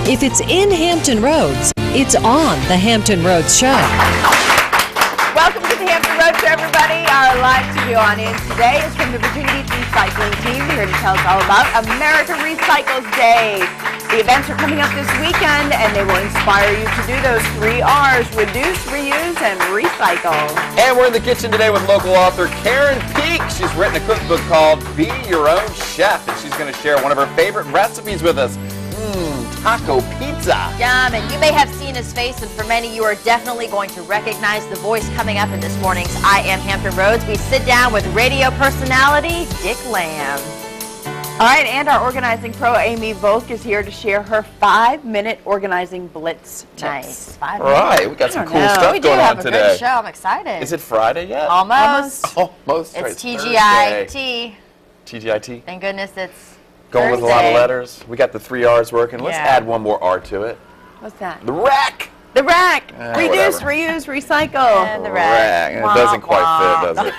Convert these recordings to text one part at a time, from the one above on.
If it's in Hampton Roads, it's on the Hampton Roads Show. Welcome to the Hampton Roads Show, everybody. Our live studio on in today is from the Virginia Beach Recycling Team, here to tell us all about America Recycles Day. The events are coming up this weekend, and they will inspire you to do those 3 R's: reduce, reuse, and recycle. And we're in the kitchen today with local author Karen Peak. She's written a cookbook called Be Your Own Chef, and she's going to share one of her favorite recipes with us. Taco pizza. Yum, and you may have seen his face, and for many you are definitely going to recognize the voice coming up in this morning's I Am Hampton Roads. We sit down with radio personality Dick Lamb. All right, and our organizing pro, Amy Volk, is here to share her 5-minute organizing blitz tips. Nice. 5 All minutes. right, we got some cool stuff We do going have on a today. good show. I'm excited. Is it Friday yet? Almost. Almost. It's right, TGIT. TGIT. Thank goodness it's Going with a lot of Thursday. letters. We got the 3 R's working. Let's Yeah. add one more R to it. What's that? The rack. The rack. Reduce, Whatever. reuse, recycle. And the rack. It doesn't quite fit, does it?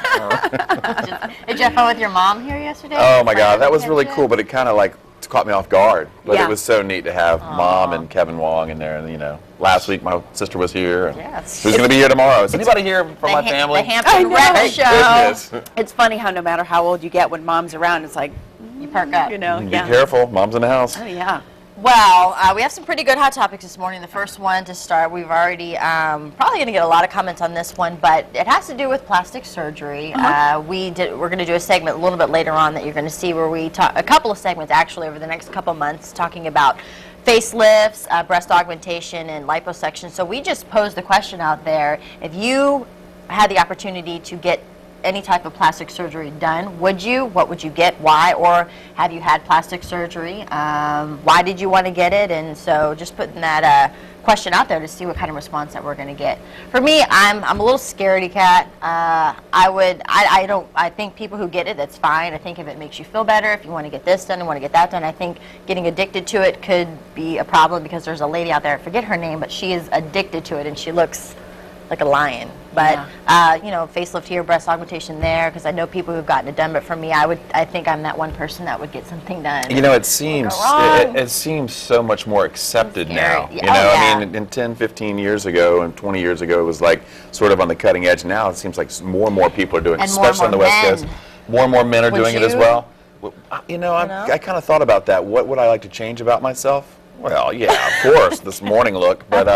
Did you have fun with your mom here yesterday? Oh my God, that was really cool, but it kind of like caught me off guard. But Yeah. it was so neat to have Mom and Kevin Wong in there. And you know, last week my sister was here. Yes. Who's going to be here tomorrow? Is anybody here from my family? The Hampton know. Rec Thank Show. Goodness. It's funny how no matter how old you get, when Mom's around, it's like, You perk up. you know, Be yeah. careful, Mom's in the house. Oh, yeah. Well, we have some pretty good hot topics this morning. The first one to start, we've already probably going to get a lot of comments on this one, but it has to do with plastic surgery. We're going to do a segment a little bit later on that you're going to see where we talk, a couple of segments actually over the next couple of months, talking about facelifts, breast augmentation, and liposuction. So we just posed the question out there: if you had the opportunity to get any type of plastic surgery done, would you? What would you get? Why? Or have you had plastic surgery? Why did you want to get it? And so just putting that question out there to see what kind of response that we're going to get. For me, I'm a little scaredy cat. I think people who get it, that's fine. I think if it makes you feel better, if you want to get this done and want to get that done, I think getting addicted to it could be a problem, because there's a lady out there, I forget her name, but she is addicted to it and she looks like a lion. But you know, facelift here, breast augmentation there, because I know people who've gotten it done. But for me, I think I'm that one person that would get something done. You know, it seems so much more accepted now. Yeah. You know, I mean, in 10, 15 years ago and 20 years ago, it was like sort of on the cutting edge. Now it seems like more and more people are doing it, And more and especially on the more West men. Coast. More and more men are Would doing it as you? well. Well, you know, I kind of thought about that. What would I like to change about myself? Well, yeah, of course, this morning look. But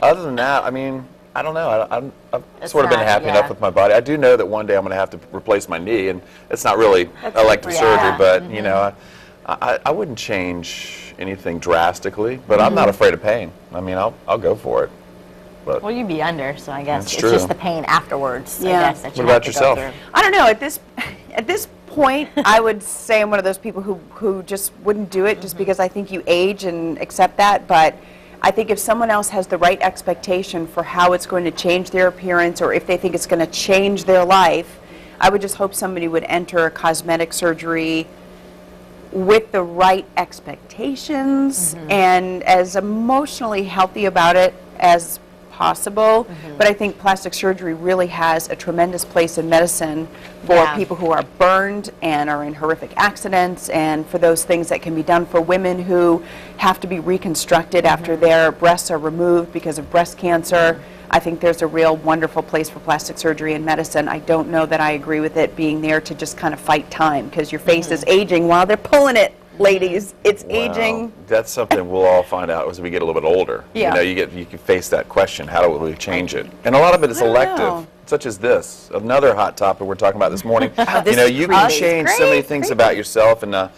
other than that, I mean, I don't know. I've sort of been happy enough with my body. I do know that one day I'm going to have to replace my knee, and it's not really elective surgery, but you know, I wouldn't change anything drastically. But I'm not afraid of pain. I mean, I'll go for it. But Well, you'd be under, so I guess That's it's true. just the pain afterwards. Yeah. I guess, that you What have about to yourself? Go through. I don't know. At this point, I would say I'm one of those people who just wouldn't do it just because I think you age and accept that. But I think if someone else has the right expectation for how it's going to change their appearance, or if they think it's going to change their life, I would just hope somebody would enter a cosmetic surgery with the right expectations and as emotionally healthy about it as possible. But I think plastic surgery really has a tremendous place in medicine for people who are burned and are in horrific accidents, and for those things that can be done for women who have to be reconstructed after their breasts are removed because of breast cancer. I think there's a real wonderful place for plastic surgery in medicine. I don't know that I agree with it being there to just kind of fight time, because your face is aging while they're pulling it, ladies. It's aging. That's something we'll all find out as we get a little bit older. Yeah. You know, you can face that question: how do we change it? And a lot of it is I don't elective, know. such as this. Another hot topic we're talking about this morning. this You know, is you can creepy. change so many things about yourself, and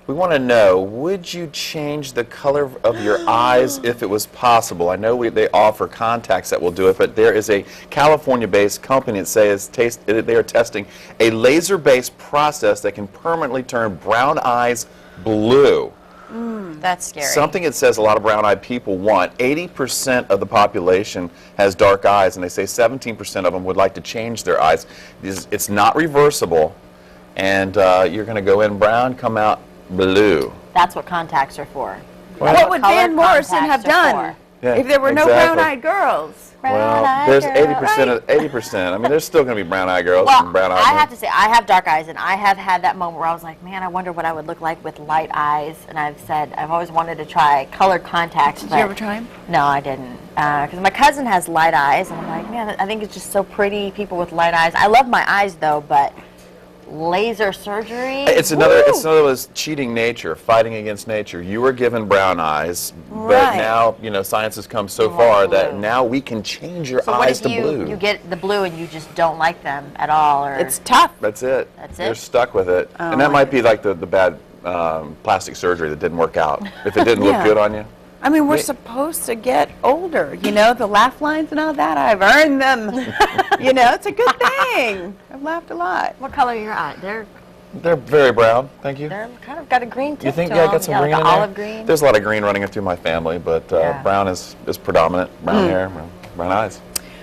we want to know: would you change the color of your eyes if it was possible? I know they offer contacts that will do it, but there is a California-based company that says they are testing a laser-based process that can permanently turn brown eyes blue. That's scary. Something it says a lot of brown-eyed people want. 80% of the population has dark eyes, and they say 17% of them would like to change their eyes. It's not reversible, and you're going to go in brown, come out blue. That's what contacts are for. What would Van Morrison have done? Yeah, if there were no exactly. brown-eyed girls. Well, there's 80%. I mean, there's still going to be brown-eyed girls Well, and brown-eyed I men. have to say, I have dark eyes, and I have had that moment where I was like, man, I wonder what I would look like with light eyes. And I've always wanted to try colored contacts. Did you ever try them? No, I didn't. Because my cousin has light eyes, and I'm like, man, I think it's just so pretty, people with light eyes. I love my eyes, though, but laser surgery? It's another was cheating nature, fighting against nature. You were given brown eyes, but now, you know, science has come so far that now we can change your eyes to blue. You get the blue and you just don't like them at all? Or It's tough. That's it. That's it? You're stuck with it. And that might be like the bad plastic surgery that didn't work out. If it didn't look good on you. I mean, we're supposed to get older, you know, the laugh lines and all that. I've earned them. You know, it's a good thing. I've laughed a lot. What color are your eyes? They're very brown. Thank you. They're kind of got a green tip You think? to Yeah, I them. got some green like in an there. olive green. There's a lot of green running through my family, but brown is predominant. Brown hair, brown eyes.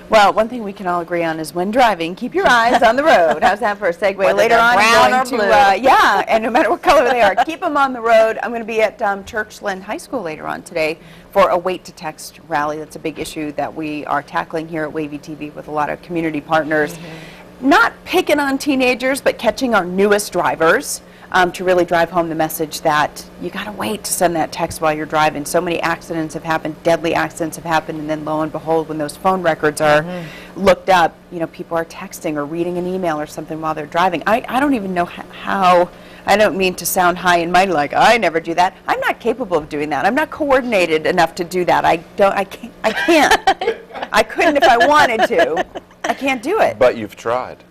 Well, one thing we can all agree on is when driving, keep your eyes on the road. How's that for a segue? Whether Later they're on, brown I'm or going blue. to, yeah, and no matter what color they are, keep them on the road. I'm going to be at Churchland High School later on today for a Wait to Text rally. That's a big issue that we are tackling here at WAVY TV with a lot of community partners. Not picking on teenagers, but catching our newest drivers. To really drive home the message that you got to wait to send that text while you're driving. So many accidents have happened, deadly accidents have happened, and then lo and behold, when those phone records are looked up, you know, people are texting or reading an email or something while they're driving. I don't even know how. I don't mean to sound high and mighty like I never do that. I'm not capable of doing that. I'm not coordinated enough to do that. I can't. I couldn't if I wanted to. I can't do it. But you've tried.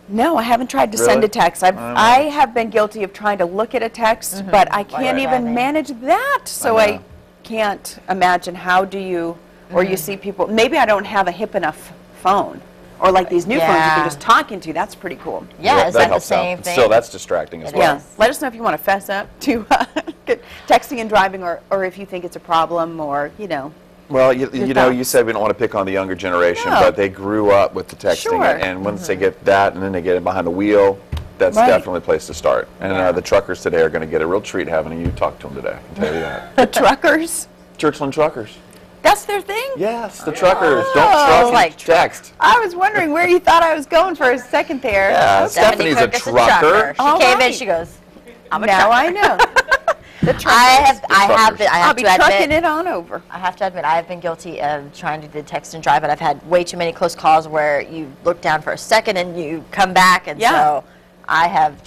No, I haven't tried to send a text. I have been guilty of trying to look at a text, but I can't even manage that. So I can't imagine how do you, or you see people, maybe I don't have a hip enough phone. Or like these new phones you can just talk into. That's pretty cool. Yeah, is that the helps same out. thing? Still, that's distracting as well. Yeah. Let us know if you want to fess up to texting and driving, or if you think it's a problem, or, you know. Well, you know, you said we don't want to pick on the younger generation, but they grew up with the texting, and once they get that, and then they get it behind the wheel, that's definitely a place to start. And the truckers today are going to get a real treat having you talk to them today, I can tell you that. The truckers? Churchland truckers. That's their thing? Yes, the truckers. Don't truck, text. I was wondering where you thought I was going for a second there. Yeah, Stephanie's a trucker. She came in, she goes, I'm a trucker. Now I know. I'll be trucking it on over. I have to admit, I have been guilty of trying to do text and drive, and I've had way too many close calls where you look down for a second and you come back, and so I've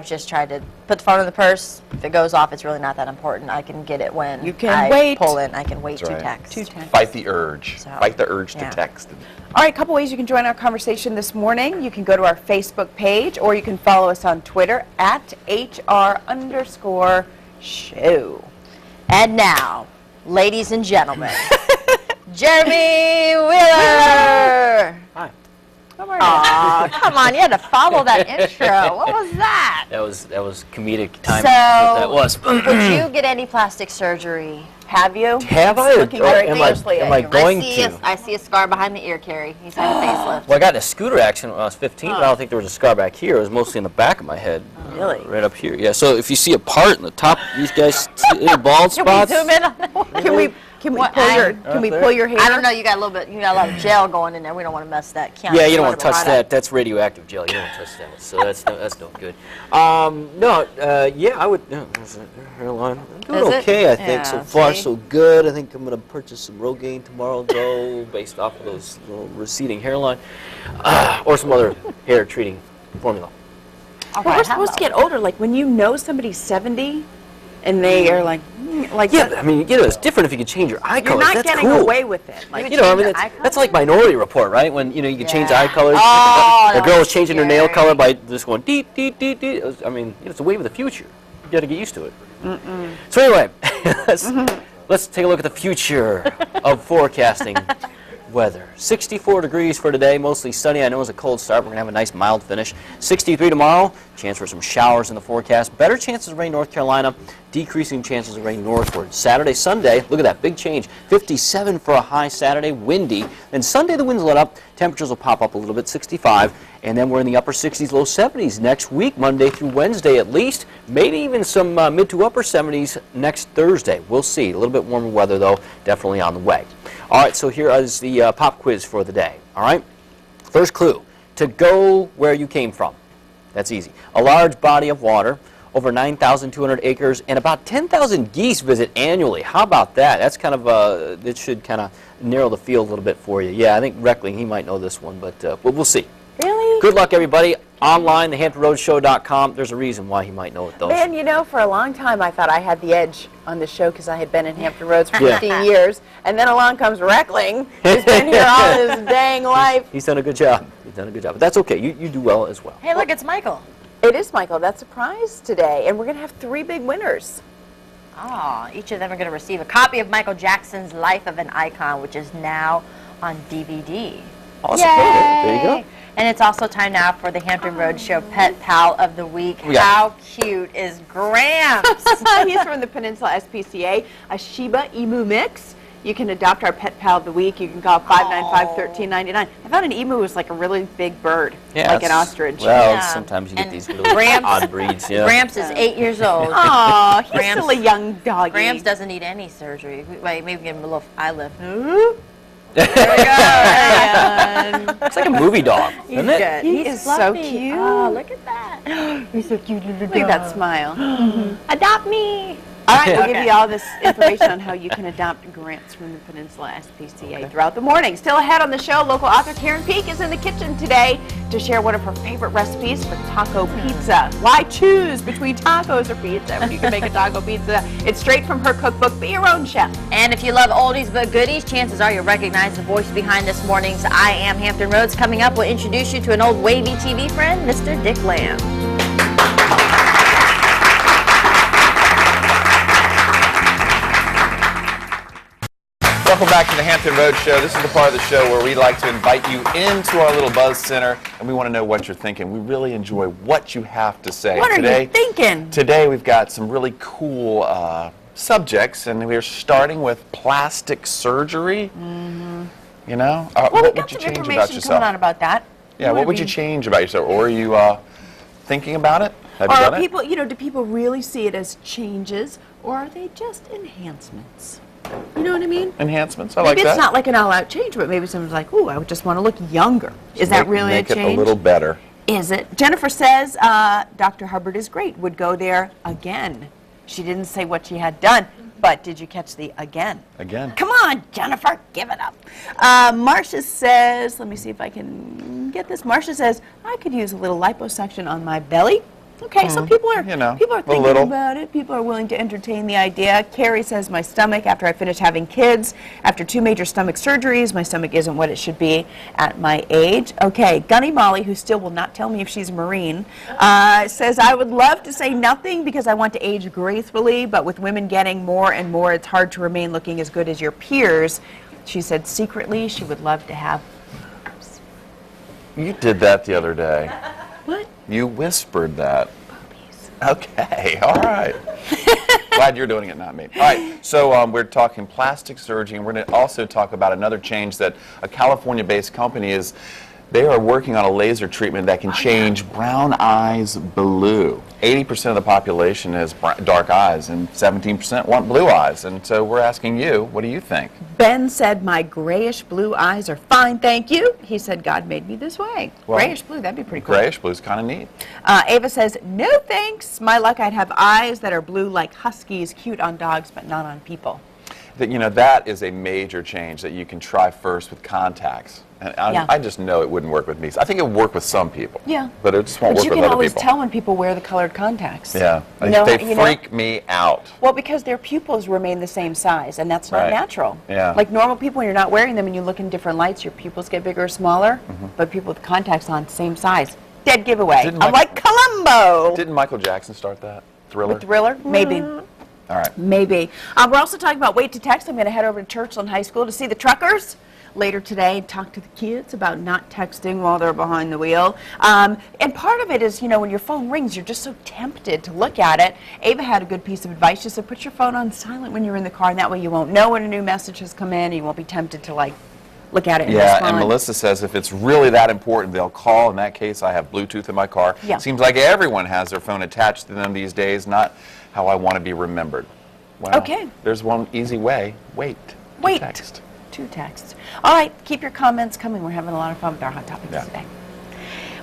just tried to put the phone in the purse. If it goes off, it's really not that important. I can get it when you can pull in. I can wait to text. Fight the urge. Fight the urge to text. All right, a couple ways you can join our conversation this morning. You can go to our Facebook page, or you can follow us on Twitter at @HR_show. And now, ladies and gentlemen, Jeremy Wheeler. Hi. Aw, come on, you had to follow that intro. What was that? That was comedic timing. So, that was. Would you get any plastic surgery? Have you? Have I? Looking very Am closely I at going I to? see a scar behind the ear, Carrie. He's had a facelift. Well, I got in a scooter accident when I was 15, but I don't think there was a scar back here. It was mostly in the back of my head. Really? Right up here. Yeah, so if you see a part in the top, these guys, see bald spots. Can we zoom in on that one? Can we pull your hair? I don't know. You got a lot of gel going in there. We don't want to mess that. Yeah, you don't want to touch that. That's radioactive gel. You don't want to touch that. So that's no good. Yeah, I would. Hairline. I'm doing okay, I think. So far, so good. I think I'm going to purchase some Rogaine tomorrow, though, based off of those little receding hairline, or some other hair treating formula. Well, we're supposed to get older. Like when you know somebody's 70, and they are like yeah. I mean, it's different if you can change your eye color. You're not that's getting cool. away with it. Like, I mean, that's like Minority Report, right? When you can change eye colors. Oh, the girl was changing her nail color by just going deet deet deet deet. I mean, it's a wave of the future. You got to get used to it. So anyway, let's take a look at the future of forecasting. weather. 64 degrees for today, mostly sunny. I know it's a cold start. We're going to have a nice mild finish. 63 tomorrow, chance for some showers in the forecast. Better chances of rain North Carolina, decreasing chances of rain northward. Saturday, Sunday, look at that big change. 57 for a high Saturday, windy. Then Sunday the winds let up, temperatures will pop up a little bit, 65. And then we're in the upper 60s, low 70s next week, Monday through Wednesday at least. Maybe even some mid to upper 70s next Thursday. We'll see. A little bit warmer weather, though, definitely on the way. All right, so here is the pop quiz for the day. All right? First clue, to go where you came from. That's easy. A large body of water, over 9,200 acres, and about 10,000 geese visit annually. How about that? That's kind of, it should kind of narrow the field a little bit for you. Yeah, I think Reckling, he might know this one, but we'll see. Really? Good luck, everybody. Online, thehamptonroadshow.com. There's a reason why he might know it, though. Man, you know, for a long time I thought I had the edge on the show because I had been in Hampton Roads for 15 years. And then along comes Reckling, who's been here all his dang life. He's done a good job. He's done a good job. But that's okay. You do well as well. Hey, look, it's Michael. It is Michael. That's a prize today. And we're going to have 3 big winners. Oh, each of them are going to receive a copy of Michael Jackson's Life of an Icon, which is now on DVD. Awesome. Yay! There you go. And it's also time now for the Hampton Roads Show Pet Pal of the Week. How cute is Gramps? He's from the Peninsula SPCA, a Shiba Emu mix. You can adopt our Pet Pal of the Week. You can call 595-1399. I thought an emu was like a really big bird, like an ostrich. Well, Yeah. sometimes you get And these really odd breeds. Yeah. Gramps is 8 years old. Oh, he's Gramps- still a young doggy. Gramps doesn't need any surgery. Wait, maybe give him a little eye lift. There we go. It's like a movie dog, isn't it? He is so cute. Oh, look at that. He's so cute. Look at that smile. Adopt me. All right, we'll give you all this information on how you can adopt Gramps from the Peninsula SPCA throughout the morning. Still ahead on the show, local author Karen Peak is in the kitchen today to share one of her favorite recipes for taco pizza. Why choose between tacos or pizza when you can make a taco pizza? It's straight from her cookbook, Be Your Own Chef. And if you love oldies but goodies, chances are you'll recognize the voice behind this morning's I Am Hampton Roads. Coming up, we'll introduce you to an old WAVY TV friend, Mr. Dick Lamb. Welcome back to the Hampton Roads Show. This is the part of the show where we like to invite you into our little buzz center, and we want to know what you're thinking. We really enjoy what you have to say. What are you thinking? Today we've got some really cool subjects, and we're starting with plastic surgery. Mm-hmm. You know? Well, what we would got you some change about information yourself? coming on about that. Yeah, what would you change about yourself? Or are you thinking about it? Have Or you are done people, you know, do people really see it as changes, or are they just enhancements? You know what I mean? Enhancements? I like Maybe that. it's not like an all-out change, but maybe someone's like, ooh, I would just want to look younger. Is that really a change? Make it a little better. Is it? Jennifer says Dr. Hubbard is great, would go there again. She didn't say what she had done, but did you catch the again? Again. Come on, Jennifer, give it up. Marcia says, let me see if I can get this. Marcia says, I could use a little liposuction on my belly. Okay, so people are thinking about it. People are willing to entertain the idea. Carrie says, my stomach, after I finished having kids, after 2 major stomach surgeries, my stomach isn't what it should be at my age. Okay, Gunny Molly, who still will not tell me if she's a Marine, says, I would love to say nothing because I want to age gracefully, but with women getting more and more, it's hard to remain looking as good as your peers. She said secretly she would love to have boobs. You did that the other day. What? You whispered that. Okay, all right. Glad you're doing it, not me. All right, so we're talking plastic surgery, and we're going to also talk about another change that a California-based company is. They are working on a laser treatment that can change brown eyes blue. 80% of the population has dark eyes, and 17% want blue eyes. And so we're asking you, what do you think? Ben said, my grayish blue eyes are fine, thank you. He said, God made me this way. Well, grayish blue, that'd be pretty cool. Grayish blue is kind of neat. Ava says, no thanks. My luck, I'd have eyes that are blue like huskies, cute on dogs, but not on people. You know, that is a major change that you can try first with contacts. And I just know it wouldn't work with me. I think it would work with some people. Yeah. But it just won't work with other people. But you can always tell when people wear the colored contacts. Yeah. They freak me out. Well, because their pupils remain the same size, and that's not natural. Yeah. Like normal people, when you're not wearing them and you look in different lights, your pupils get bigger or smaller, but people with contacts on, same size. Dead giveaway. I'm like Columbo. Didn't Michael Jackson start that? Thriller? With Thriller? Maybe. All right. Maybe. We're also talking about wait to text. I'm going to head over to Churchland High School to see the truckers. later today, talk to the kids about not texting while they're behind the wheel. And part of it is, you know, when your phone rings, you're just so tempted to look at it. Ava had a good piece of advice. She said, put your phone on silent when you're in the car, and that way you won't know when a new message has come in, and you won't be tempted to, like, look at it and respond. And Melissa says if it's really that important, they'll call. In that case, I have Bluetooth in my car. Yeah. Seems like everyone has their phone attached to them these days, not how I want to be remembered. Well, okay. There's one easy way. Wait. Wait. Text. 2 texts. All right, keep your comments coming. We're having a lot of fun with our Hot Topics today.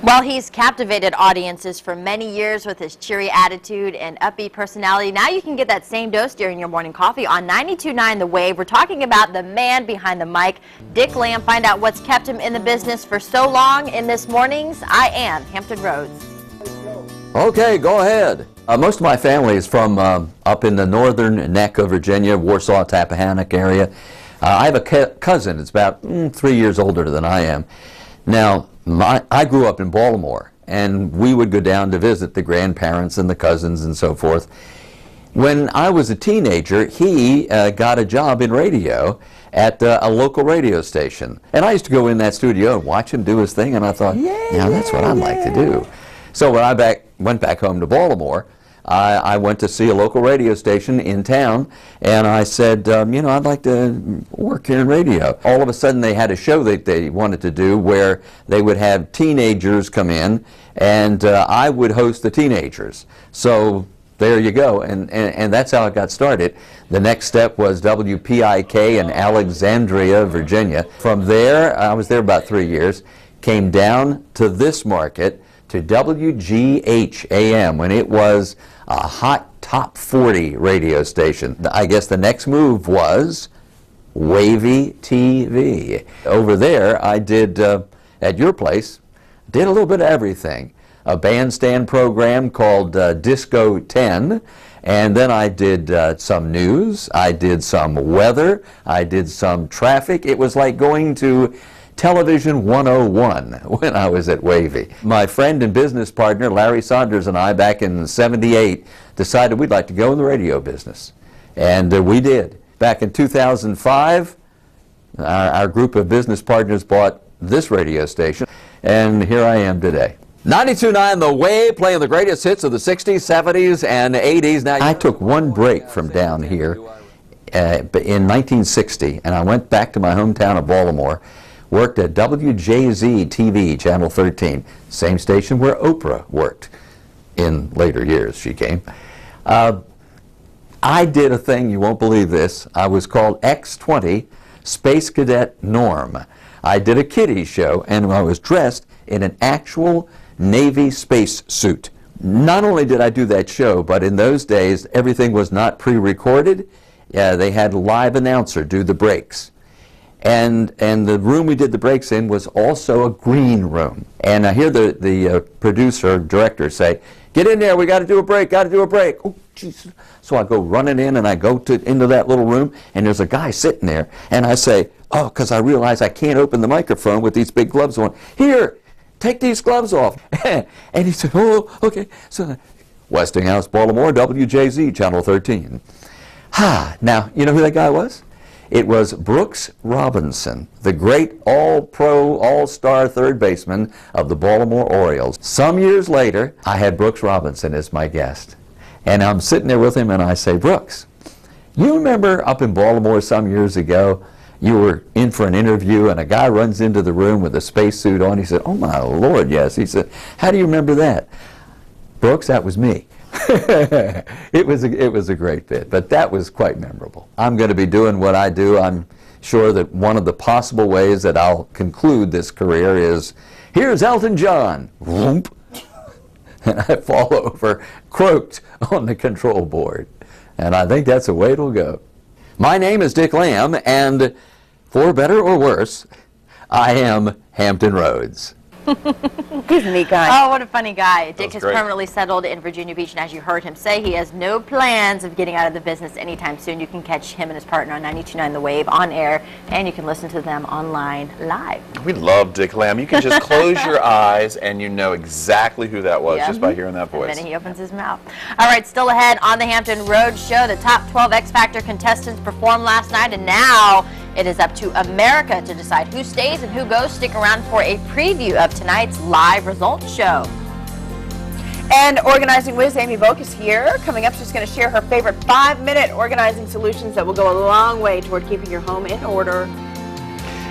Well, he's captivated audiences for many years with his cheery attitude and upbeat personality. Now you can get that same dose during your morning coffee on 92.9 The Wave. We're talking about the man behind the mic, Dick Lamb. Find out what's kept him in the business for so long in this morning's I Am Hampton Roads. Okay, go ahead. Most of my family is from up in the northern neck of Virginia, Warsaw, Tappahannock area. I have a cousin that's about 3 years older than I am. Now, I grew up in Baltimore, and we would go down to visit the grandparents and the cousins and so forth. When I was a teenager, he got a job in radio at a local radio station. And I used to go in that studio and watch him do his thing, and I thought, yeah, that's what I'd like to do. So when I went back home to Baltimore, I went to see a local radio station in town, and I said, you know, I'd like to work here in radio. All of a sudden they had a show that they wanted to do where they would have teenagers come in, and I would host the teenagers. So there you go, and that's how it got started. The next step was WPIK in Alexandria, Virginia. From there, I was there about 3 years, came down to this market, to WGH-AM, when it was a hot top 40 radio station. I guess the next move was WAVY TV. Over there, I did, at your place, did a little bit of everything. A bandstand program called Disco 10, and then I did some news, I did some weather, I did some traffic. It was like going to Television 101 when I was at WAVY. My friend and business partner Larry Saunders and I back in '78 decided we'd like to go in the radio business, and we did. Back in 2005, our group of business partners bought this radio station, and here I am today. 92.9 The Wave, playing the greatest hits of the 60s, 70s, and 80s. Now, I took one break from down here in 1960, and I went back to my hometown of Baltimore. Worked at WJZ-TV, Channel 13, same station where Oprah worked in later years, she came. I did a thing, you won't believe this, I was called X-20 Space Cadet Norm. I did a kiddies show, and I was dressed in an actual Navy space suit. Not only did I do that show, but in those days, everything was not pre-recorded. They had a live announcer do the breaks. And the room we did the breaks in was also a green room. And I hear the producer, director say, "Get in there, we got to do a break, got to do a break." Oh, Jesus. So I go running in, and I go into that little room, and there's a guy sitting there. And I say, oh, because I realize I can't open the microphone with these big gloves on. "Here, take these gloves off." And he said, "Oh, okay." So Westinghouse, Baltimore, WJZ, Channel 13. Now, you know who that guy was? It was Brooks Robinson, the great all-pro, all-star third baseman of the Baltimore Orioles. Some years later, I had Brooks Robinson as my guest. And I'm sitting there with him, and I say, "Brooks, you remember up in Baltimore some years ago, you were in for an interview, and a guy runs into the room with a spacesuit on." He said, "Oh, my Lord, yes." He said, "How do you remember that?" "Brooks, that was me." It was a great bit, but that was quite memorable. I'm going to be doing what I do. I'm sure that one of the possible ways that I'll conclude this career is, here's Elton John, whoomp, and I fall over, croaked on the control board. And I think that's the way it'll go. My name is Dick Lamb, and for better or worse, I am Hampton Roads. He's a neat guy. Oh, what a funny guy. Dick has great. permanently settled in Virginia Beach, and as you heard him say, he has no plans of getting out of the business anytime soon. You can catch him and his partner on 92.9 The Wave on air, and you can listen to them online live. We love Dick Lamb. You can just close your eyes and you know exactly who that was just by hearing that voice. The minute he opens his mouth. All right, still ahead on the Hampton Roads Show, the top 12 X Factor contestants performed last night, and now It is up to America to decide who stays and who goes. Stick around for a preview of tonight's live results show. And Organizing Wiz Amy Boak is here. Coming up, she's going to share her favorite 5-minute organizing solutions that will go a long way toward keeping your home in order.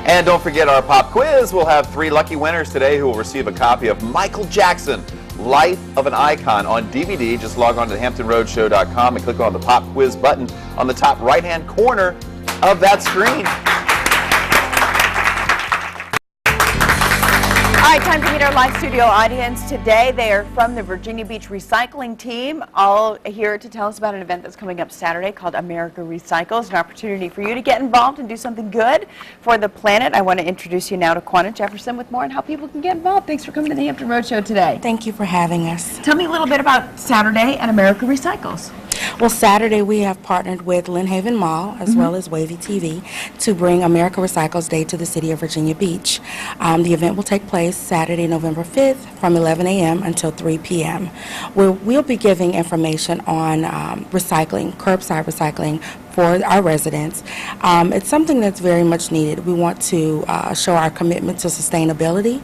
And don't forget our pop quiz. We'll have 3 lucky winners today who will receive a copy of Michael Jackson, Life of an Icon on DVD. Just log on to thehamptonroadshow.com and click on the pop quiz button on the top right-hand corner of that screen. All right, time to meet our live studio audience today. They are from the Virginia Beach Recycling Team, all here to tell us about an event that's coming up Saturday called America Recycles, an opportunity for you to get involved and do something good for the planet. I want to introduce you now to Quanah Jefferson with more on how people can get involved. Thanks for coming to the Hampton Roadshow today. Thank you for having us. Tell me a little bit about Saturday and America Recycles. Well, Saturday we have partnered with Lynn Haven Mall as well as WAVY TV to bring America Recycles Day to the city of Virginia Beach. The event will take place Saturday, November 5th from 11 a.m. until 3 p.m. We'll be giving information on recycling, curbside recycling for our residents. It's something that's very much needed. We want to show our commitment to sustainability,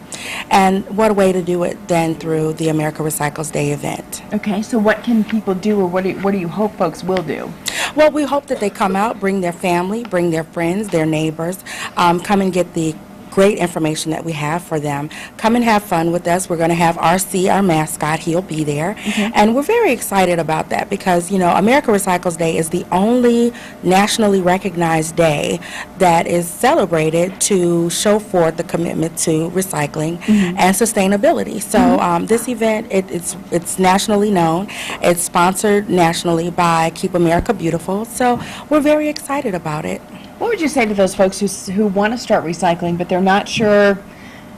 and what a way to do it than through the America Recycles Day event. Okay, so what can people do, or what do you hope folks will do? Well, we hope that they come out, bring their family, bring their friends, their neighbors, come and get the great information that we have for them. Come and have fun with us. We're going to have RC, our mascot. He'll be there. And we're very excited about that because, you know, America Recycles Day is the only nationally recognized day that is celebrated to show forth the commitment to recycling and sustainability. So this event, it's nationally known. It's sponsored nationally by Keep America Beautiful. So we're very excited about it. What would you say to those folks who want to start recycling, but they're not sure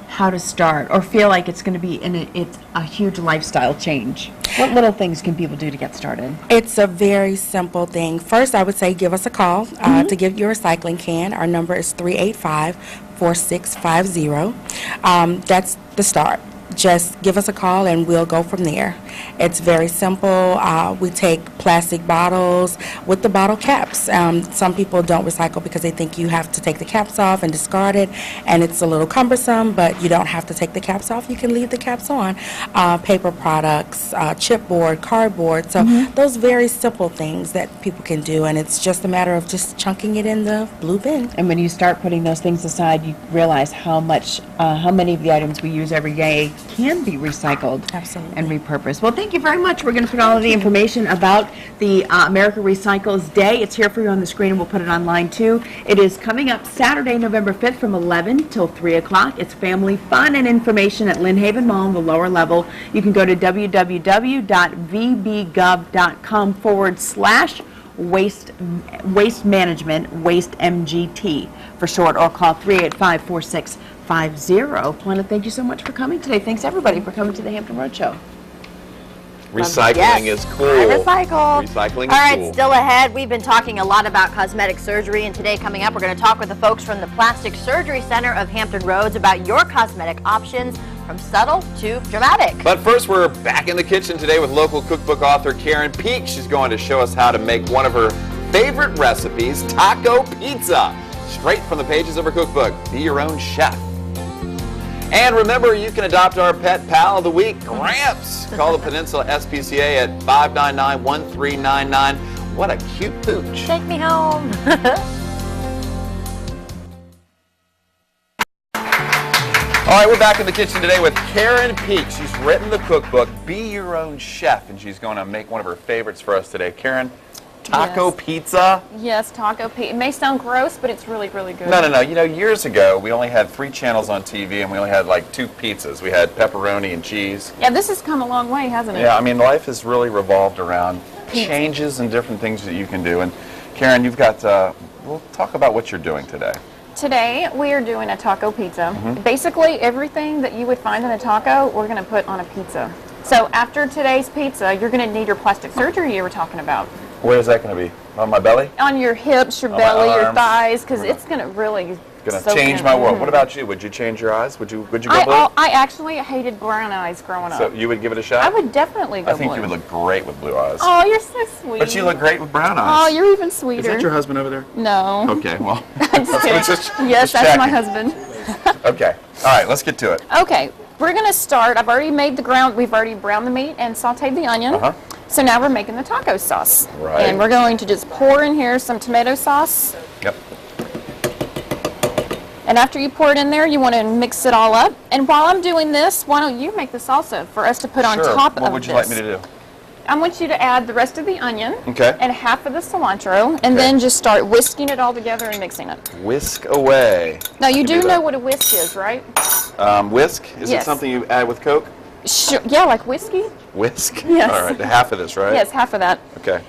how to start or feel like it's going to be it's a huge lifestyle change? What little things can people do to get started? It's a very simple thing. First, I would say give us a call to get your recycling can. Our number is 385-4650. That's the start. Just give us a call and we'll go from there. It's very simple. We take plastic bottles with the bottle caps. Some people don't recycle because they think you have to take the caps off and discard it, and it's a little cumbersome, but you don't have to take the caps off. You can leave the caps on. Paper products, chipboard, cardboard. So those very simple things that people can do, and it's just a matter of just chunking it in the blue bin. And when you start putting those things aside, you realize how many of the items we use every day can be recycled and repurposed. Well, thank you very much. We're going to put all of the information about the America Recycles Day. It's here for you on the screen, and we'll put it online too. It is coming up Saturday, November 5th from 11 till 3 o'clock. It's family fun and information at Lynn Haven Mall on the lower level. You can go to www.vbgov.com/waste management, waste MGT for short, or call 385-4650. Quanah, thank you so much for coming today. Thanks everybody for coming to the Hampton Roadshow. Recycling is cool. Recycle. Recycling is All right, cool. still ahead. We've been talking a lot about cosmetic surgery, and today coming up, we're going to talk with the folks from the Plastic Surgery Center of Hampton Roads about your cosmetic options, from subtle to dramatic. But first, we're back in the kitchen today with local cookbook author Karen Peek. She's going to show us how to make one of her favorite recipes, taco pizza, straight from the pages of her cookbook. Be your own chef. And remember, you can adopt our pet pal of the week, Gramps. Call the Peninsula SPCA at 599-1399. What a cute pooch. Take me home. All right, we're back in the kitchen today with Karen Peek. She's written the cookbook, Be Your Own Chef, and she's going to make one of her favorites for us today. Karen, taco pizza? Yes, taco pizza. It may sound gross, but it's really, really good. No. You know, years ago, we only had 3 channels on TV, and we only had like 2 pizzas. We had pepperoni and cheese. Yeah, this has come a long way, hasn't it? Yeah, I mean, life has really revolved around changes and different things that you can do. And Karen, you've got, we'll talk about what you're doing today. Today, we are doing a taco pizza. Basically, everything that you would find in a taco, we're going to put on a pizza. So after today's pizza, you're going to need your plastic surgery you were talking about. Where is that going to be? On my belly? On your hips, your belly, your thighs, because it's going to really Gonna change my world. What about you? Would you change your eyes? Would you go blue? I actually hated brown eyes growing up. So you would give it a shot? I would definitely go blue. I think you would look great with blue eyes. Oh, you're so sweet. But you look great with brown eyes. Oh, you're even sweeter. Is that your husband over there? No. Okay, well. Yes, that's my husband. Okay. All right, let's get to it. Okay, we're going to start. I've already made we've already browned the meat and sauteed the onion. Uh-huh. So now we're making the taco sauce. Right. And we're going to just pour in here some tomato sauce. Yep. And after you pour it in there, you want to mix it all up. And while I'm doing this, why don't you make the salsa for us to put on top of this? What would you like me to do? I want you to add the rest of the onion Okay. and half of the cilantro, and then just start whisking it all together and mixing it. Whisk away. Now, you do know what a whisk is, right? Whisk? Is it something you add with Coke? Sure. Yeah, like whiskey. Whisk? Yes. All right, half of this, right? Yes, half of that. Okay.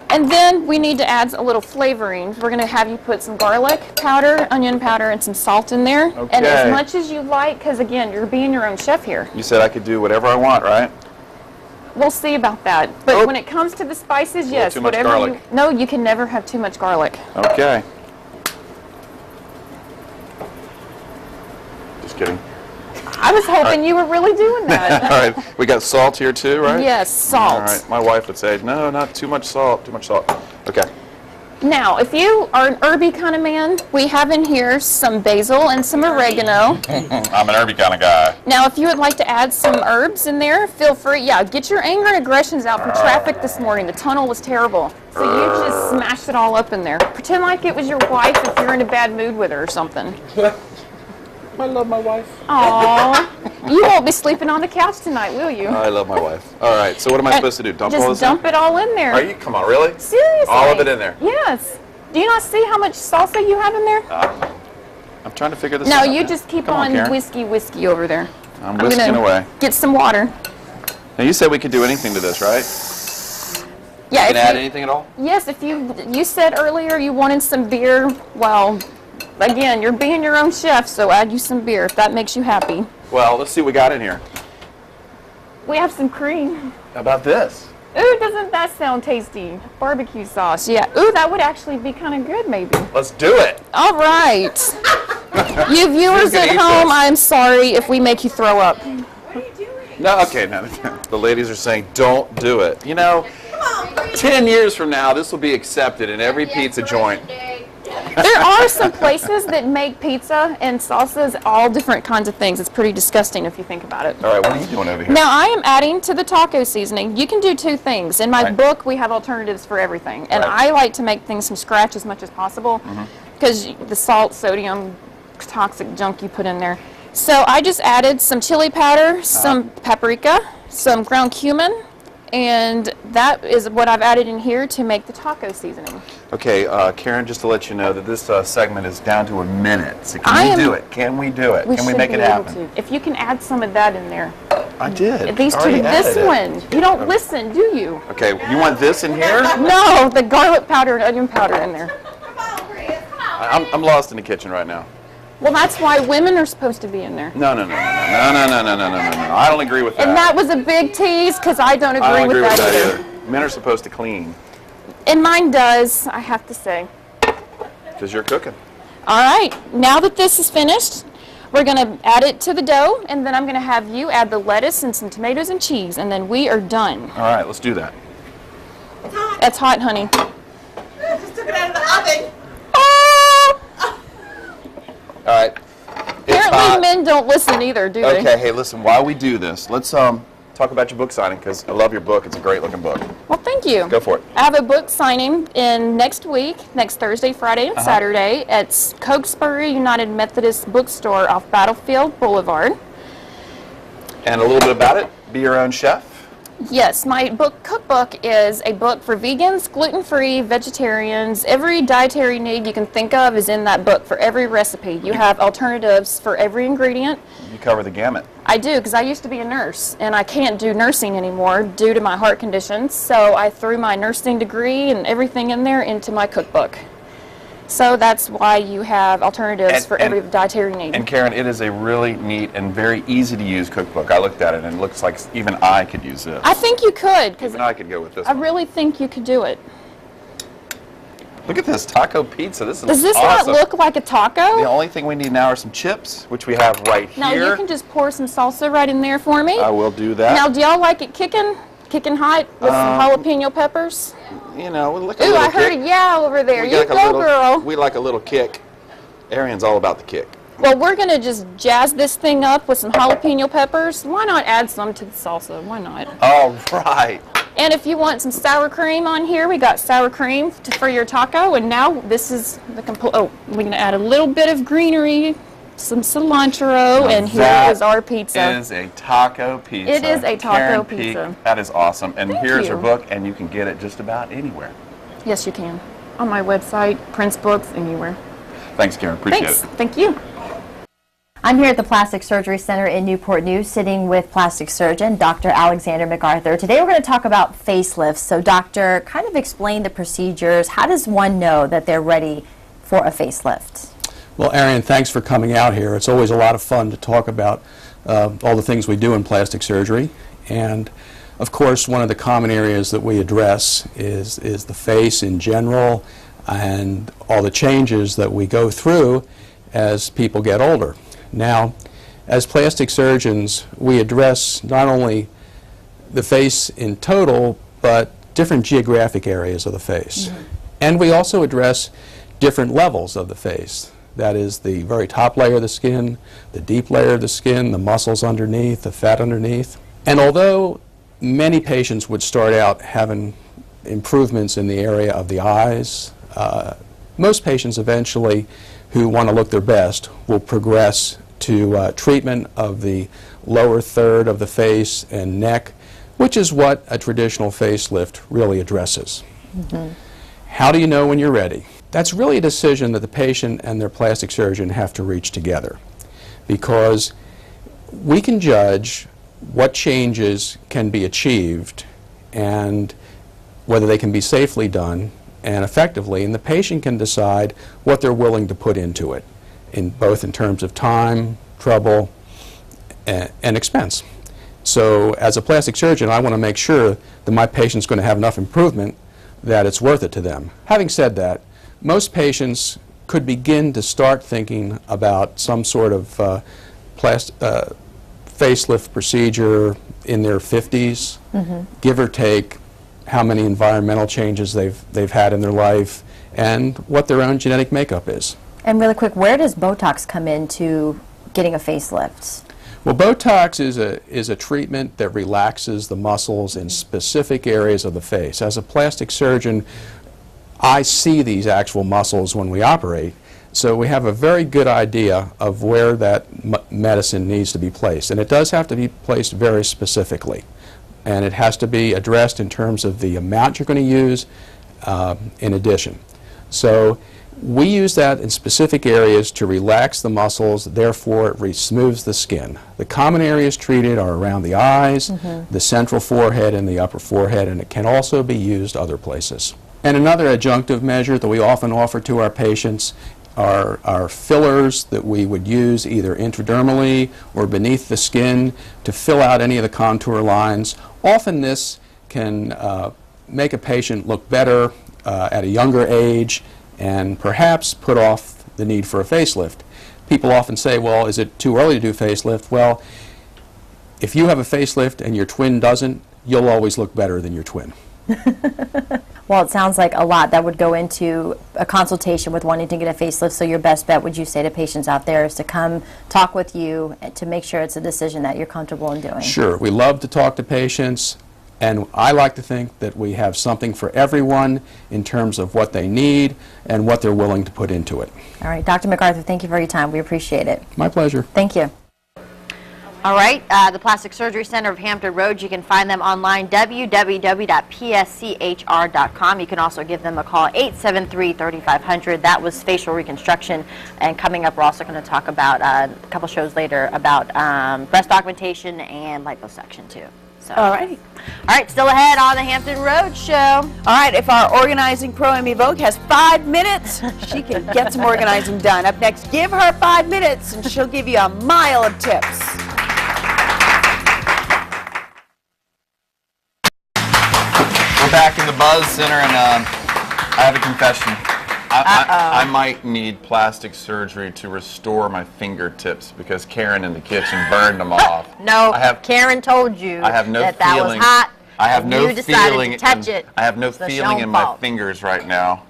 And then we need to add a little flavoring. We're going to have you put some garlic powder, onion powder, and some salt in there. Okay. And as much as you like, because again, you're being your own chef here. You said I could do whatever I want, right? We'll see about that. But when it comes to the spices, yes, too much whatever garlic. No, you can never have too much garlic. Okay. Just kidding. I was hoping you were really doing that. All right, we got salt here too, right? Yes, salt. All right, my wife would say, no, not too much salt, too much salt. Okay. Now, if you are an herby kind of man, we have in here some basil and some oregano. I'm an herby kind of guy. Now, if you would like to add some herbs in there, feel free. Yeah, get your anger and aggressions out from traffic this morning. The tunnel was terrible. So you just smashed it all up in there. Pretend like it was your wife if you're in a bad mood with her or something. I love my wife. Aww. You won't be sleeping on the couch tonight, will you? I love my wife. All right, so what am I supposed to do? Dump all this Just dump it all in there. Are you? Come on, really? Seriously. All of it in there? Yes. Do you not see how much salsa you have in there? I'm trying to figure this No, out. you just keep Come on, Karen. whiskey over there. I'm whisking away. Get some water. Now, you said we could do anything to this, right? Yeah. You can add anything at all? Yes, if you said earlier you wanted some beer, well, again, you're being your own chef, so add you some beer if that makes you happy. Well, let's see what we got in here. We have some cream. How about this? Ooh, doesn't that sound tasty? Barbecue sauce, yeah. Ooh, that would actually be kind of good, maybe. Let's do it. All right. You viewers at home, I'm sorry if we make you throw up. What are you doing? No, okay, no. The ladies are saying, don't do it. You know, 10 years from now, this will be accepted in every pizza joint. There are some places that make pizza and salsas, all different kinds of things. It's pretty disgusting if you think about it. All right, what are you doing over here? Now, I am adding to the taco seasoning. You can do two things. In my book, we have alternatives for everything. And I like to make things from scratch as much as possible because the salt, sodium, toxic junk you put in there. So I just added some chili powder, some paprika, some ground cumin, and that is what I've added in here to make the taco seasoning. Okay, Karen, just to let you know that this segment is down to a minute. So can we do it? Can we do it? Can we make it happen? If you can add some of that in there. I did. These two, this one. You don't listen, do you? Okay, you want this in here? No, the garlic powder and onion powder in there. I'm lost in the kitchen right now. Well, that's why women are supposed to be in there. No. I don't agree with that. And that was a big tease because I don't agree, I don't agree with with that that either. Men are supposed to clean. And mine does, I have to say. Because you're cooking. All right, now that this is finished, we're going to add it to the dough, and then I'm going to have you add the lettuce and some tomatoes and cheese, and then we are done. All right, let's do that. That's hot, honey. I just took it out of the oven. All right. Apparently men don't listen either, do they? Okay, hey, listen, while we do this, let's talk about your book signing, because I love your book. It's a great-looking book. Well, thank you. Go for it. I have a book signing in next week, next Thursday, Friday, and Saturday at Cokesbury United Methodist Bookstore off Battlefield Boulevard. And a little bit about it. Be your own chef. Yes, my cookbook is a book for vegans, gluten-free, vegetarians. Every dietary need you can think of is in that book for every recipe. You have alternatives for every ingredient. You cover the gamut. I do, because I used to be a nurse, and I can't do nursing anymore due to my heart conditions, so I threw my nursing degree and everything in there into my cookbook. So that's why you have alternatives for every dietary need. And Karen, it is a really neat and very easy to use cookbook. I looked at it and it looks like even I could use this. I think you could, because even I could go with this. I really think you could do it. Look at this taco pizza. This is Does this awesome. not look like a taco? The only thing we need now are some chips, which we have right here. Now you can just pour some salsa right in there for me. I will do that. Now, do y'all like it kicking hot with some jalapeno peppers? You know, we'll look a Ooh, little I heard kick. a yeah over there. You like go, girl. We like a little kick. Arian's all about the kick. Well, we're going to just jazz this thing up with some jalapeno peppers. Why not add some to the salsa? Why not? All right. And if you want some sour cream on here, we got sour cream for your taco. And now this is the complete. Oh, we're going to add a little bit of greenery, some cilantro, and here is our pizza. That is a taco pizza. It is a taco Karen pizza. Peek, that is awesome. And here's her you. book, and you can get it just about anywhere. Yes, you can. On my website, Prince Books, anywhere. Thanks, Karen. Appreciate Thanks. it. Thank you. I'm here at the Plastic Surgery Center in Newport News, sitting with plastic surgeon Dr. Alexander MacArthur. Today we're going to talk about facelifts. So, doctor, kind of explain the procedures. How does one know that they're ready for a facelift? Well, Arian, thanks for coming out here. It's always a lot of fun to talk about all the things we do in plastic surgery. And, of course, one of the common areas that we address is the face in general and all the changes that we go through as people get older. Now, as plastic surgeons, we address not only the face in total, but different geographic areas of the face. Mm-hmm. And we also address different levels of the face. That is the very top layer of the skin, the deep layer of the skin, the muscles underneath, the fat underneath. And although many patients would start out having improvements in the area of the eyes, most patients eventually who want to look their best will progress to treatment of the lower third of the face and neck, which is what a traditional facelift really addresses. Mm-hmm. How do you know when you're ready? That's really a decision that the patient and their plastic surgeon have to reach together, because we can judge what changes can be achieved and whether they can be safely done and effectively, and the patient can decide what they're willing to put into it, both in terms of time, trouble, and expense. So as a plastic surgeon, I want to make sure that my patient's going to have enough improvement that it's worth it to them. Having said that, most patients could begin to start thinking about some sort of facelift procedure in their 50s, mm-hmm. give or take how many environmental changes they've had in their life and what their own genetic makeup is. And really quick, where does Botox come into getting a facelift? Well, Botox is a treatment that relaxes the muscles in specific areas of the face. As a plastic surgeon, I see these actual muscles when we operate, so we have a very good idea of where that medicine needs to be placed. And it does have to be placed very specifically. And it has to be addressed in terms of the amount you're going to use in addition. So we use that in specific areas to relax the muscles, therefore it smooths the skin. The common areas treated are around the eyes, mm-hmm. the central forehead, and the upper forehead, and it can also be used other places. And another adjunctive measure that we often offer to our patients are fillers that we would use either intradermally or beneath the skin to fill out any of the contour lines. Often this can make a patient look better at a younger age and perhaps put off the need for a facelift. People often say, well, is it too early to do facelift? Well, if you have a facelift and your twin doesn't, you'll always look better than your twin. Well, it sounds like a lot that would go into a consultation with wanting to get a facelift, so your best bet, would you say to patients out there, is to come talk with you to make sure it's a decision that you're comfortable in doing? Sure. We love to talk to patients, and I like to think that we have something for everyone in terms of what they need and what they're willing to put into it. All right. Dr. MacArthur, thank you for your time. We appreciate it. My pleasure. Thank you. All right, the Plastic Surgery Center of Hampton Roads, you can find them online, www.pschr.com. You can also give them a call, 873-3500. That was facial reconstruction. And coming up, we're also going to talk about, a couple shows later, about breast augmentation and liposuction, too. So. All right. All right, still ahead on the Hampton Roads Show. All right, if our organizing pro, Amy Vogue, has 5 minutes, she can get some organizing done. Up next, give her 5 minutes, and she'll give you a mile of tips. We're back in the Buzz Center, and I have a confession. I might need plastic surgery to restore my fingertips because Karen in the kitchen burned them off. No, Karen told you I have no that feeling. was hot. I have no you decided feeling. to touch it. I have no feeling in my fault. fingers right now.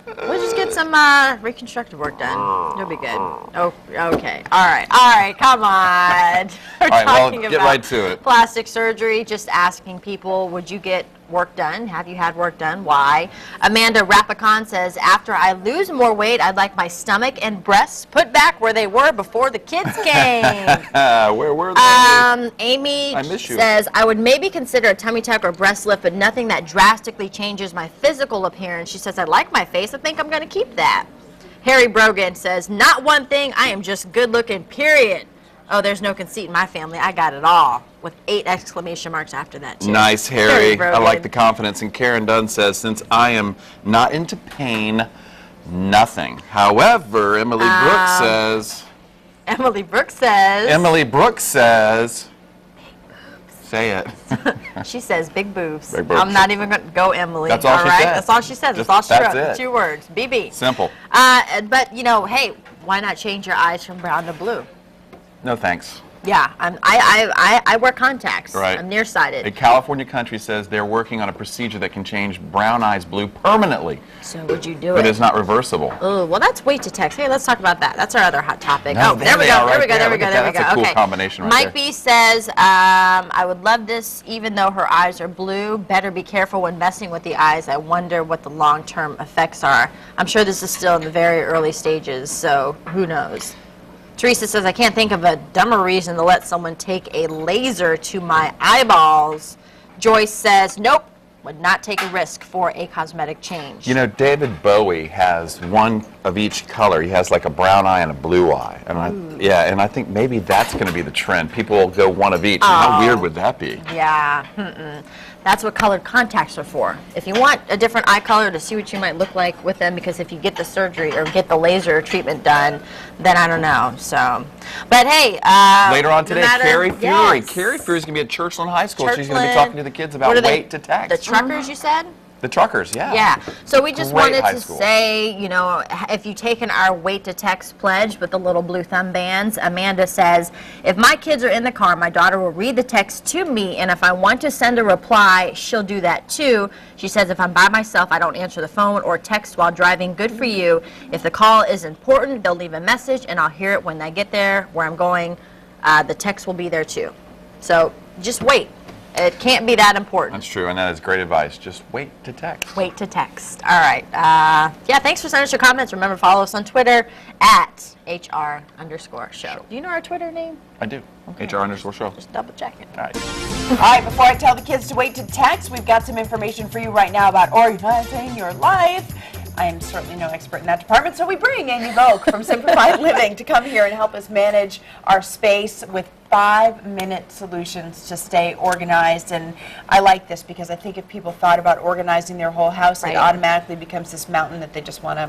We'll just get some reconstructive work done. You'll be good. Oh, okay. All right. Come on. We're All right, well, talking get about right to it. plastic surgery. Just asking people, would you get work done? Have you had work done? Why? Amanda Rapicon says, after I lose more weight, I'd like my stomach and breasts put back where they were before the kids came. Where were they? Amy I miss you. says, I would maybe consider a tummy tuck or breast lift, but nothing that drastically changes my physical appearance. She says, I like my face. I think I'm going to keep that. Harry Brogan says, not one thing. I am just good looking, period. Oh, there's no conceit in my family. I got it all, with 8 exclamation marks after that, too. Nice, Harry. I Brogan. like the confidence. And Karen Dunn says, since I am not into pain, nothing. However, Emily Brooks says... Emily Brooks says... Emily Brooks says... Say it. She says big boobs. Big boobs. I'm not even going to go Emily. That's all she said. That's all she says. Just, That's all she that's wrote. it. 2 words. BB. Simple. But, you know, hey, why not change your eyes from brown to blue? No thanks. Yeah, I wear contacts. Right. I'm nearsighted. A California Country says they're working on a procedure that can change brown eyes blue permanently. So would you do But it? it's not reversible. Oh, well, that's weight to text. Hey, let's talk about that. That's our other hot topic. No, Oh, there we go. There we go. There we go. There we go. That's a cool Okay. combination right Mike there. B says, I would love this even though her eyes are blue. Better be careful when messing with the eyes. I wonder what the long-term effects are. I'm sure this is still in the very early stages, so who knows? Teresa says, I can't think of a dumber reason to let someone take a laser to my eyeballs. Joyce says, nope, would not take a risk for a cosmetic change. You know, David Bowie has one of each color. He has like a brown eye and a blue eye. And I think maybe that's going to be the trend. People will go one of each. And how weird would that be? Yeah, that's what colored contacts are for. If you want a different eye color to see what you might look like with them, because if you get the surgery or get the laser treatment done, then I don't know. So, but hey, later on today, no matter, Carrie Fury. Yes. Carrie Fury's going to be at Churchland High School. She's going to be Churchland. talking to the kids about What are they- weight to text. The truckers, you said? The truckers, yeah. Yeah. So we just Great wanted high to school. say, you know, if you've taken our weight to text pledge with the little blue thumb bands, Amanda says, if my kids are in the car, my daughter will read the text to me, and if I want to send a reply, she'll do that too. She says, if I'm by myself, I don't answer the phone or text while driving. Good for you. If the call is important, they'll leave a message, and I'll hear it when I get there where I'm going. The text will be there too. So just wait. It can't be that important. That's true, and that is great advice. Just wait to text. Wait to text. All right. Yeah, thanks for sending us your comments. Remember, follow us on Twitter at @HR_show. Do you know our Twitter name? I do. HR_show. Just double check it. All right. All right, before I tell the kids to wait to text, we've got some information for you right now about organizing your life. I am certainly no expert in that department, so we bring Amy Volk from Simplified Living to come here and help us manage our space with 5-minute solutions to stay organized. And I like this because I think if people thought about organizing their whole house, it automatically becomes this mountain that they just want to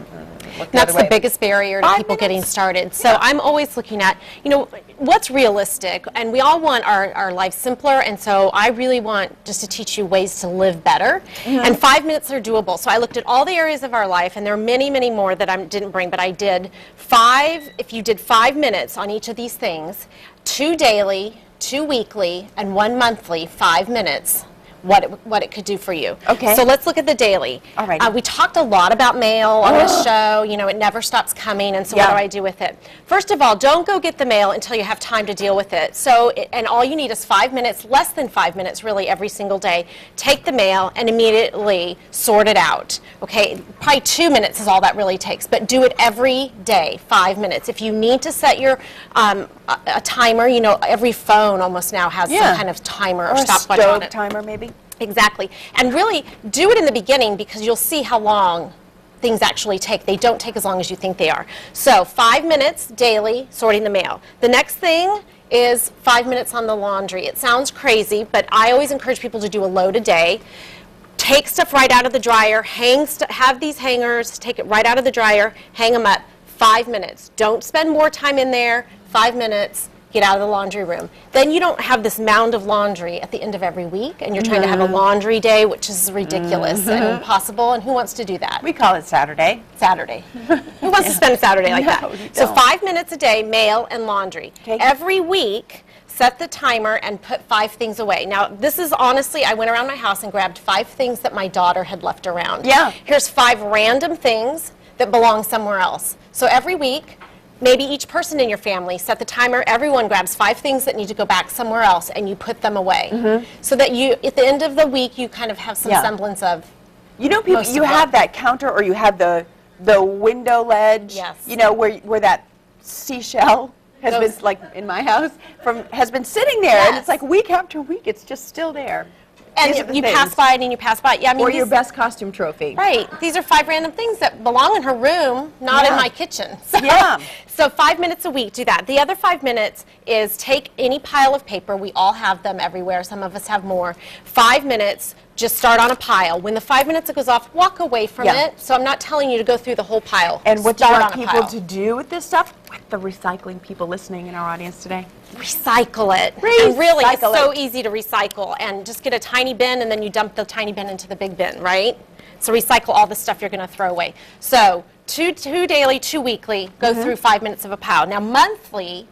look the That's other way. the biggest barrier to people getting started. So I'm always looking at, you know, what's realistic, and we all want our life simpler, and so I really want just to teach you ways to live better, and 5 minutes are doable. So I looked at all the areas of our life, and there are many, many more that I didn't bring, but I did 5, if you did 5 minutes on each of these things, 2 daily, 2 weekly, and 1 monthly, 5 minutes, what it could do for you. Okay. So let's look at the daily. All right. We talked a lot about mail on this show. You know, it never stops coming, and so what do I do with it? First of all, don't go get the mail until you have time to deal with it. So, and all you need is 5 minutes, less than 5 minutes really every single day. Take the mail and immediately sort it out. Okay, probably 2 minutes is all that really takes, but do it every day, 5 minutes. If you need to set your a timer, you know, every phone almost now has some kind of timer or stopwatch on it. Timer maybe. Exactly. And really do it in the beginning because you'll see how long things actually take. They don't take as long as you think they are. So 5 minutes daily sorting the mail. The next thing is 5 minutes on the laundry. It sounds crazy, but I always encourage people to do a load a day. Take stuff right out of the dryer, have these hangers, take it right out of the dryer, hang them up. 5 minutes. Don't spend more time in there. 5 minutes. get out of the laundry room. Then you don't have this mound of laundry at the end of every week, and you're trying to have a laundry day, which is ridiculous and impossible, and who wants to do that? We call it Saturday. Saturday. Who wants to spend a Saturday like that? So 5 minutes a day, mail and laundry. Every week, set the timer and put 5 things away. Now, this is honestly, I went around my house and grabbed 5 things that my daughter had left around. Yeah. Here's 5 random things that belong somewhere else. So every week, maybe each person in your family, set the timer, everyone grabs 5 things that need to go back somewhere else, and you put them away. So that you, at the end of the week, you kind of have some semblance of, you know, people, you have that counter, or you have the window ledge, you know, where that seashell has been, like in my house, has been sitting there, and it's like week after week, it's just still there. And you pass by it and you pass by it. Yeah, I mean, or your best costume trophy. Right. These are 5 random things that belong in her room, not in my kitchen. So, so 5 minutes a week, do that. The other 5 minutes is take any pile of paper. We all have them everywhere. Some of us have more. 5 minutes, just start on a pile. When the 5 minutes goes off, walk away from it. So I'm not telling you to go through the whole pile. And what do you want people to do with this stuff? With the recycling people listening in our audience today? Recycle it. And really, it's so easy to recycle. And just get a tiny bin, and then you dump the tiny bin into the big bin, right? So recycle all the stuff you're going to throw away. So 2 daily, 2 weekly, go through 5 minutes of a pile. Now monthly,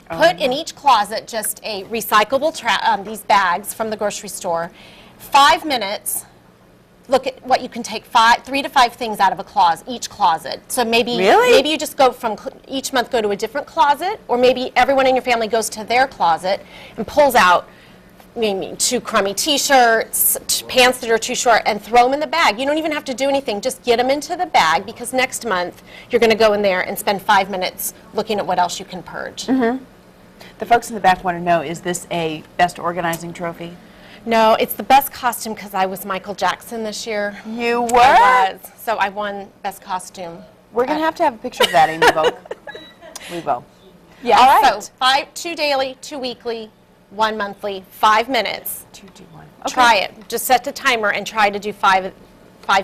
put in each closet just a recyclable, these bags from the grocery store. 5 minutes, look at what you can take 3 to 5 things out of a closet, each closet. So maybe maybe you just go from each month go to a different closet, or maybe everyone in your family goes to their closet and pulls out maybe 2 crummy t-shirts, pants that are too short, and throw them in the bag. You don't even have to do anything, just get them into the bag, because next month you're going to go in there and spend 5 minutes looking at what else you can purge. The folks in the back want to know, is this a best organizing trophy? No, it's the best costume because I was Michael Jackson this year. You were? I was. So I won best costume. We're going to have a picture of that, Amy Volk. We will. Yeah, all right. So 2 daily, 2 weekly, 1 monthly, 5 minutes. 2, 2, 1. Okay. Try it. Just set the timer and try to do 5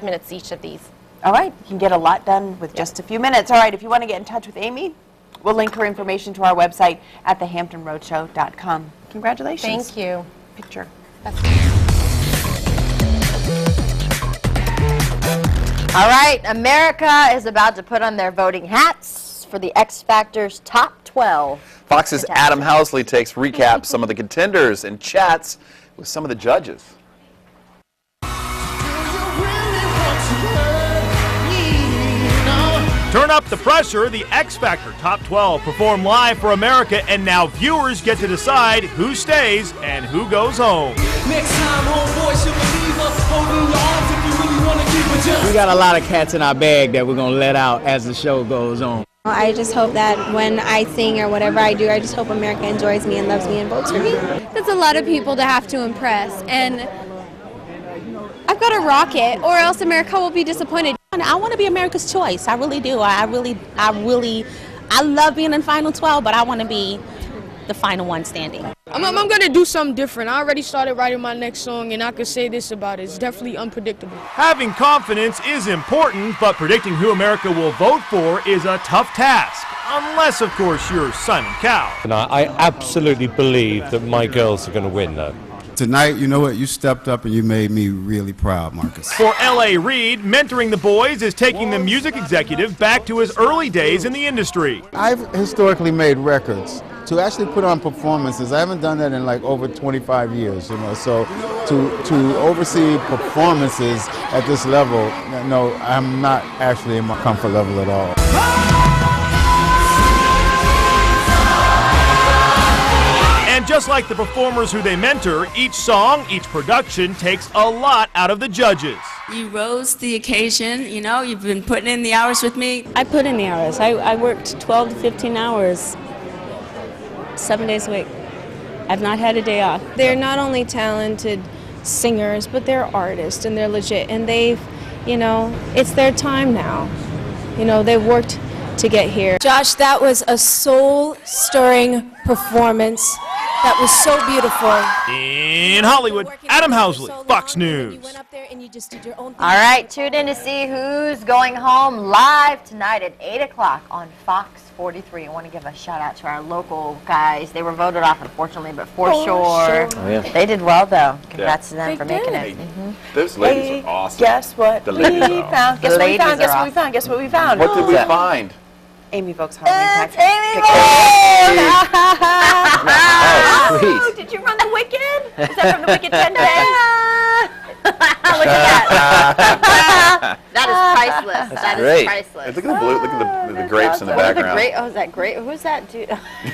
minutes each of these. All right. You can get a lot done with just a few minutes. All right. If you want to get in touch with Amy, we'll link her information to our website at thehamptonroadshow.com. Congratulations. Thank you. Picture. All right, America is about to put on their voting hats for the X Factor's Top 12. Fox's Adam Housley recaps some of the contenders and chats with some of the judges. Turn up the pressure, the X Factor Top 12 perform live for America, and now viewers get to decide who stays and who goes home. Next time, homeboys, you'll believe us. Holding your arms if you really want to keep it just. We got a lot of cats in our bag that we're going to let out as the show goes on. I just hope that when I sing or whatever I do, I just hope America enjoys me and loves me and votes for me. That's a lot of people to have to impress, and I've got to rock it, or else America will be disappointed. I want to be America's choice. I really do. I love being in Final 12, but I want to be the final one standing. I'm going to do something different. I already started writing my next song, and I can say this about it. It's definitely unpredictable. Having confidence is important, but predicting who America will vote for is a tough task. Unless, of course, you're Simon Cowell. And I absolutely believe that my girls are going to win, though. Tonight, you know what? You stepped up and you made me really proud, Marcus. For L.A. Reid, mentoring the boys is taking the music executive back to his early days in the industry. I've historically made records. To actually put on performances, I haven't done that in like over 25 years, you know. So to oversee performances at this level, no, I'm not actually in my comfort level at all. And just like the performers who they mentor, each song, each production takes a lot out of the judges. You rose to the occasion, you know, you've been putting in the hours with me. I put in the hours. I worked 12 to 15 hours, 7 days a week. I've not had a day off. They're not only talented singers, but they're artists, and they're legit, and they've, you know, it's their time now. You know, they've worked to get here. Josh, that was a soul-stirring performance. That was so beautiful. In Hollywood, Adam Housley, Fox News. All right, tune in to see who's going home live tonight at 8 o'clock on Fox 43. I want to give a shout out to our local guys. They were voted off, unfortunately, but For Sure. Oh, yeah. They did well, though. Congrats to them for making it. Those ladies are awesome. Guess what The we ladies are found? Guess what we found? Guess what we found? Guess what we found? What did we find? Amy Vogt's Halloween It's Amy Vaughn! Please. Did you run the Wicked? Is that from the Wicked 10 Days? Look at that. That is priceless. That is great. priceless. Look at the blue. Look at the grapes in the background. Oh, is that great? Who's that dude?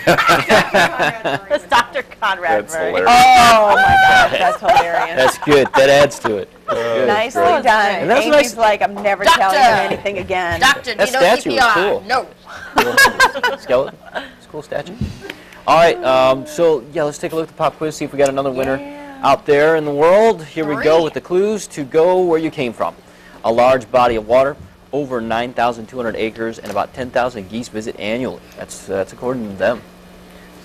That's Dr. Conrad That's Murray. hilarious. Oh my gosh, that's hilarious. That's good. That adds to it. That's good. Nicely great. done. And that's Amy's nice. like, I'm never Doctor. telling you anything again. Doctor, do That you know statue was CPR? cool. No. Skeleton. It's a cool statue. All right, so yeah, let's take a look at the pop quiz, see if we got another winner out there in the world. Here we go with the clues to go where you came from. A large body of water, over 9,200 acres, and about 10,000 geese visit annually. That's according to them.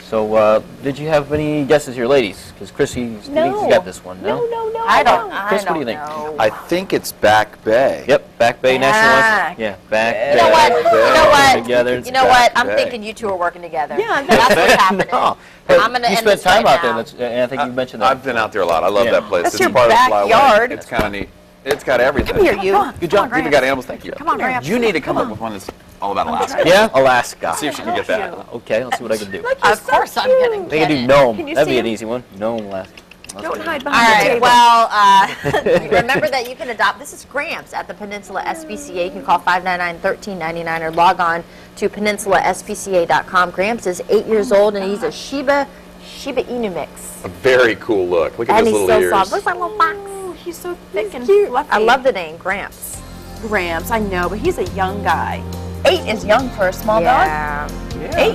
So, did you have any guesses here, ladies? Because Chrissy thinks you got this one. No? No. I don't Chris, what do you think? know. I think it's Back Bay. Yep, Back Bay National West. Yeah, Back Bay. You know what? You know what? Together. You know what? I'm Bay. thinking you two are working together. Yeah, That's what's happening. No. Hey, I'm gonna you end spent this time right out there, now. and I think you mentioned that. I've been out there a lot. I love Yeah. that place. That's it's your part of the flyway. backyard. It's kind of neat. It's got everything. Come here, you. Good job. Even got animals. Thank you. Come on, Gramps. You need to come up with one that's all about Alaska. Yeah, Alaska. See if she can get that. Okay, let's see what I can do. Of course I'm getting They can do it. Nome. Can you That'd see be an him? easy one. Nome, Alaska. Don't hide All behind the right, table. well, remember that you can adopt, this is Gramps at the Peninsula SPCA. You can call 599-1399 or log on to peninsulaspca.com. Gramps is 8 years old, and he's a Shiba Inu mix. A very cool look. Look at And his he's little so ears. soft. Looks like a little fox. He's so thick and Cute. fluffy. I love the name, Gramps. Gramps, I know, but he's a young guy. 8 is young for a small Yeah. Yeah. 8,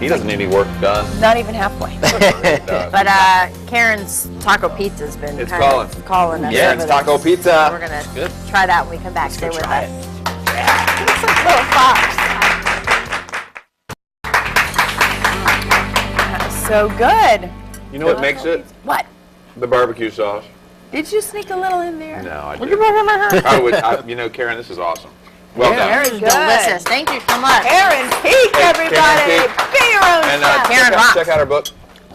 He doesn't need any work done. not even halfway. But Karen's Taco Pizza's been It's kind calling. of calling us. Yeah, over it's Taco this. Pizza. We're going Good. to try that when we come back. Stay with try us. Looks like a little fox. So good. You know what makes it? What? The barbecue sauce. Did you sneak a little in there? No, I didn't. I would. You know, Karen, this is awesome. Well done. Very good. Delicious. Thank you so much. Karen Peak, everybody. Karen Be your own And chef. check out our book,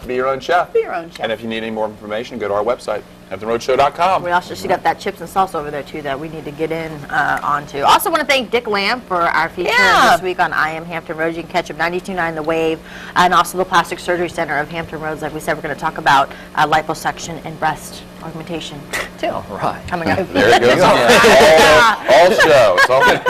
Be Your Own Chef. Be your own chef. And if you need any more information, go to our website, HamptonRoadshow.com. We also got that chips and salsa over there too that we need to get in onto. Also want to thank Dick Lamb for our feature this week on I Am Hampton Roads. You can catch him 92.9 The Wave, and also the Plastic Surgery Center of Hampton Roads. Like we said, we're going to talk about liposuction and breast augmentation too. All right. Coming up. There it goes. All show. It's all good.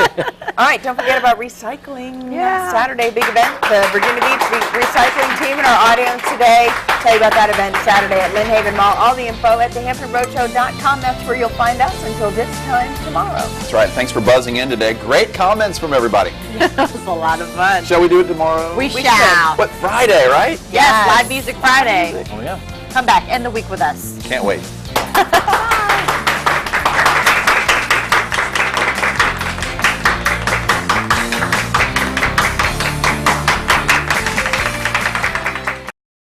All right, don't forget about recycling. Saturday, big event. The Virginia Beach recycling team and our audience today. Tell you about that event Saturday at Lynn Haven Mall. All the info at thehamptonroadshow.com. That's where you'll find us until this time tomorrow. That's right. Thanks for buzzing in today. Great comments from everybody. It was a lot of fun. Shall we do it tomorrow? We shall. What, Friday, right? Yes, Live Music Friday. Oh, yeah. Come back, end the week with us. Can't wait.